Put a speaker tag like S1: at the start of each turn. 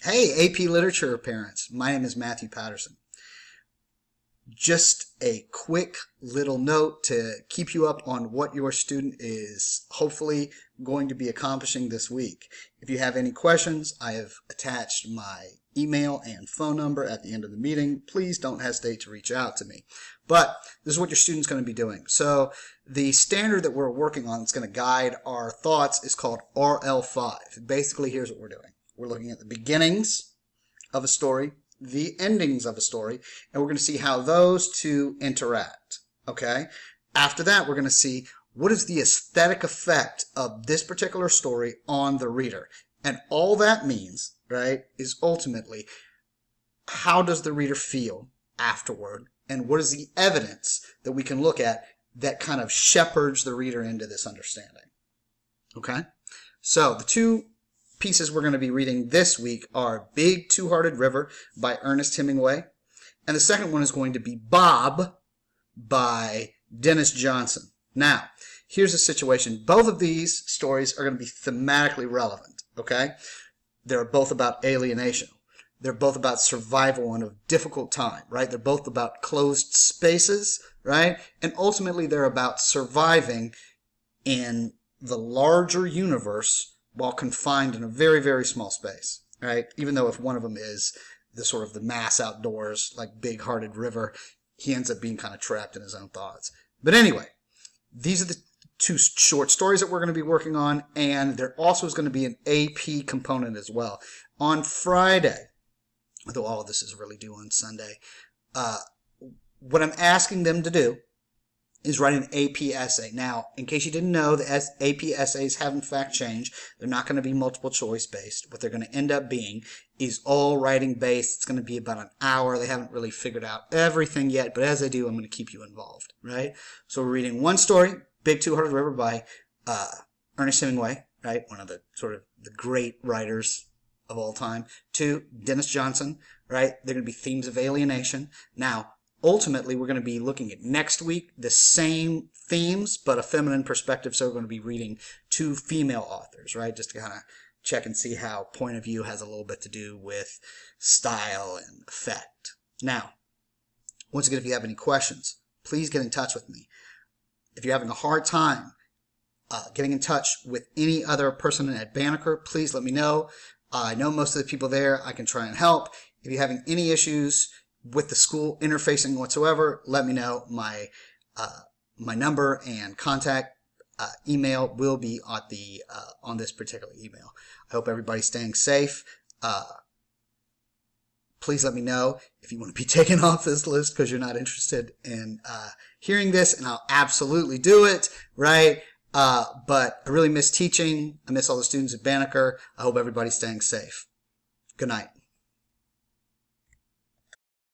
S1: Hey, AP Literature parents. My name is Matthew Patterson. Just a quick little note to keep you up on what your student is hopefully going to be accomplishing this week. If you have any questions, I have attached my email and phone number at the end of the meeting. Please don't hesitate to reach out to me. But this is what your student's going to be doing. So the standard that we're working on that's going to guide our thoughts is called RL5. Basically, here's what we're doing. We're looking at the beginnings of a story, the endings of a story, and we're going to see how those two interact, okay? After that, we're going to see what is the aesthetic effect of this particular story on the reader. And all that means, right, is ultimately how does the reader feel afterward, and what is the evidence that we can look at that kind of shepherds the reader into this understanding, okay? So the two pieces we're going to be reading this week are Big Two-Hearted River by Ernest Hemingway, and the second one is going to be Bob by Denis Johnson. Now, here's the situation. Both of these stories are going to be thematically relevant, okay? They're both about alienation. They're both about survival in a difficult time, right? They're both about closed spaces, right? And ultimately, they're about surviving in the larger universe while confined in a very, very small space, right? Even though if one of them is the sort of the mass outdoors, like Big-Hearted River, he ends up being kind of trapped in his own thoughts. But anyway, these are the two short stories that we're going to be working on, and there also is going to be an AP component as well. On Friday, although all of this is really due on Sunday, what I'm asking them to do is write an AP essay. Now, in case you didn't know, the AP essays have in fact changed. They're not going to be multiple choice based. What they're going to end up being is all writing based. It's going to be about an hour. They haven't really figured out everything yet, but as I do, I'm going to keep you involved, right? So we're reading one story, Big Two-Hearted River by Ernest Hemingway, right? One of the sort of the great writers of all time. Two, Denis Johnson, right? They're going to be themes of alienation. Now, ultimately, we're going to be looking at next week the same themes, but a feminine perspective. So we're going to be reading two female authors, right? Just to kind of check and see how point of view has a little bit to do with style and effect. Now, once again, if you have any questions, please get in touch with me. If you're having a hard time getting in touch with any other person at Banneker, please let me know. I know most of the people there. I can try and help. If you're having any issues with the school interfacing whatsoever, let me know. My number and contact email will be at the on this particular email. I hope everybody's staying safe. Please let me know if you want to be taken off this list because you're not interested in hearing this, and I'll absolutely do it, right? But I really miss teaching. I miss all the students at Banneker. I hope everybody's staying safe. Good night.